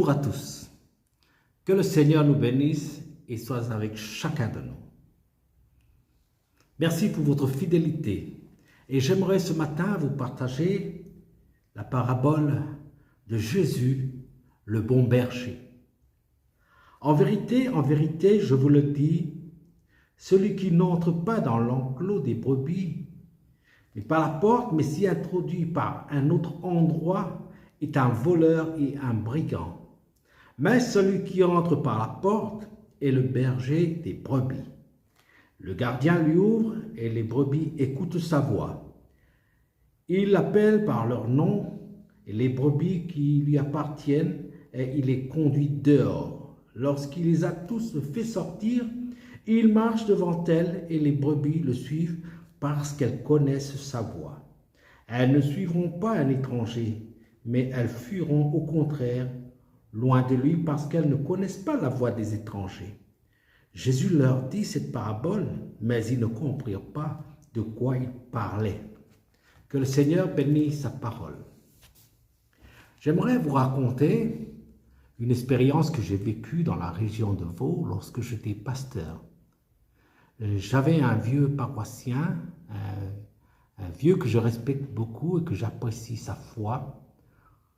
Bonjour à tous. Que le Seigneur nous bénisse et soit avec chacun de nous. Merci pour votre fidélité. Et j'aimerais ce matin vous partager la parabole de Jésus, le bon berger. En vérité, je vous le dis, celui qui n'entre pas dans l'enclos des brebis, mais par la porte, mais s'y introduit par un autre endroit, est un voleur et un brigand. Mais celui qui entre par la porte est le berger des brebis. Le gardien lui ouvre et les brebis écoutent sa voix. Il l'appelle par leur nom et les brebis qui lui appartiennent et il les conduit dehors. Lorsqu'il les a tous fait sortir, il marche devant elles et les brebis le suivent parce qu'elles connaissent sa voix. Elles ne suivront pas un étranger, mais elles fuiront au contraire loin de lui parce qu'elles ne connaissent pas la voix des étrangers. Jésus leur dit cette parabole, mais ils ne comprirent pas de quoi il parlait. Que le Seigneur bénisse sa parole. J'aimerais vous raconter une expérience que j'ai vécue dans la région de Vaud lorsque j'étais pasteur. J'avais un vieux paroissien, un vieux que je respecte beaucoup et que j'apprécie sa foi.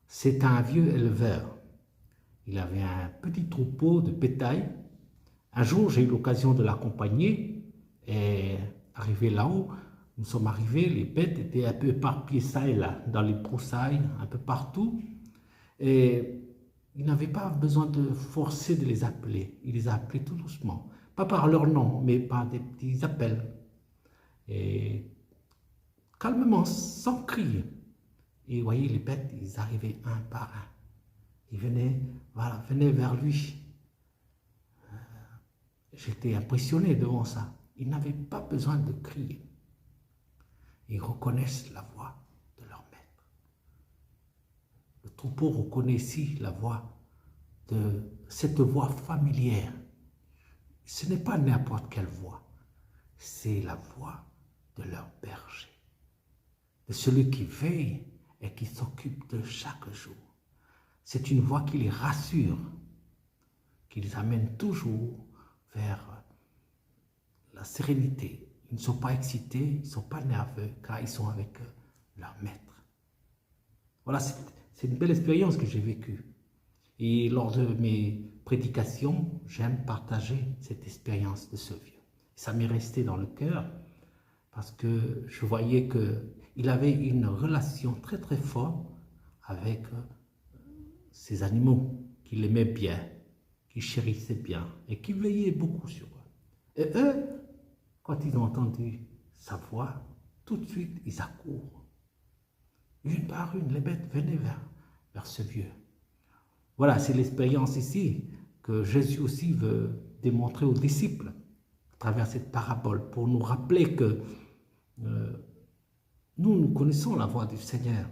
C'est un vieux éleveur. Il avait un petit troupeau de bétail. Un jour, j'ai eu l'occasion de l'accompagner et arrivé là-haut, nous sommes arrivés, les bêtes étaient un peu éparpillées ça et là, dans les broussailles, un peu partout. Et il n'avait pas besoin de forcer de les appeler. Il les a appelés tout doucement. Pas par leur nom, mais par des petits appels. Et calmement, sans crier. Et vous voyez, les bêtes, ils arrivaient un par un. Ils venaient vers lui. J'étais impressionné devant ça. Ils n'avaient pas besoin de crier. Ils reconnaissent la voix de leur maître. Le troupeau reconnaît ici la voix de cette voix familière. Ce n'est pas n'importe quelle voix. C'est la voix de leur berger. De celui qui veille et qui s'occupe de chaque jour. C'est une voix qui les rassure, qui les amène toujours vers la sérénité. Ils ne sont pas excités, ils ne sont pas nerveux, car ils sont avec leur maître. Voilà, c'est une belle expérience que j'ai vécue. Et lors de mes prédications, j'aime partager cette expérience de ce vieux. Ça m'est resté dans le cœur, parce que je voyais qu'il avait une relation très très forte avec ces animaux qu'il aimait bien, qu'il chérissait bien et qui veillaient beaucoup sur eux. Et eux, quand ils ont entendu sa voix, tout de suite, ils accourent. Une par une, les bêtes venaient vers ce vieux. Voilà, c'est l'expérience ici que Jésus aussi veut démontrer aux disciples à travers cette parabole pour nous rappeler que nous connaissons la voix du Seigneur.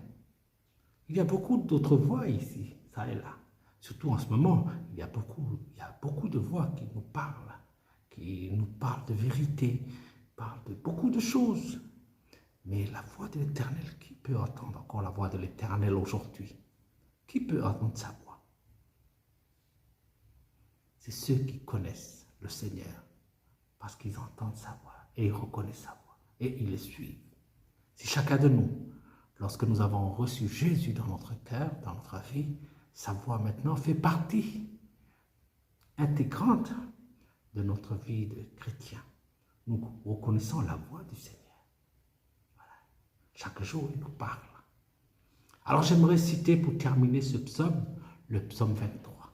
Il y a beaucoup d'autres voix ici, ça et là. Surtout en ce moment, il y a beaucoup de voix qui nous parlent de vérité, parlent de beaucoup de choses. Mais la voix de l'Éternel, qui peut entendre encore la voix de l'Éternel aujourd'hui? Qui peut entendre sa voix? C'est ceux qui connaissent le Seigneur, parce qu'ils entendent sa voix, et ils reconnaissent sa voix, et ils le suivent. Si chacun de nous, lorsque nous avons reçu Jésus dans notre cœur, dans notre vie, sa voix maintenant fait partie intégrante de notre vie de chrétien. Nous reconnaissons la voix du Seigneur. Voilà. Chaque jour, il nous parle. Alors j'aimerais citer pour terminer ce psaume, le psaume 23.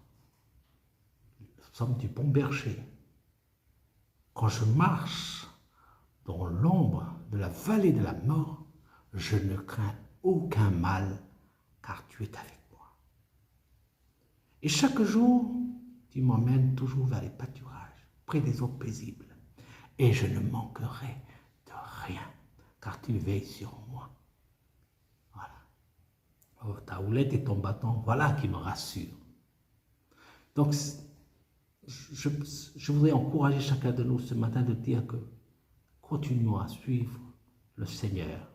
Le psaume du bon berger. Quand je marche dans l'ombre de la vallée de la mort, je ne crains aucun mal, car tu es avec moi. Et chaque jour, tu m'emmènes toujours vers les pâturages, près des eaux paisibles. Et je ne manquerai de rien, car tu veilles sur moi. Voilà. Oh, ta houlette et ton bâton, voilà qui me rassure. Donc, je voudrais encourager chacun de nous ce matin de dire que continuons à suivre le Seigneur,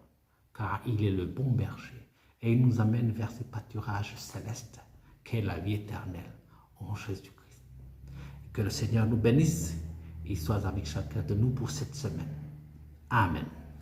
car il est le bon berger et il nous amène vers ces pâturages célestes qu'est la vie éternelle en Jésus-Christ. Que le Seigneur nous bénisse et soit avec chacun de nous pour cette semaine. Amen.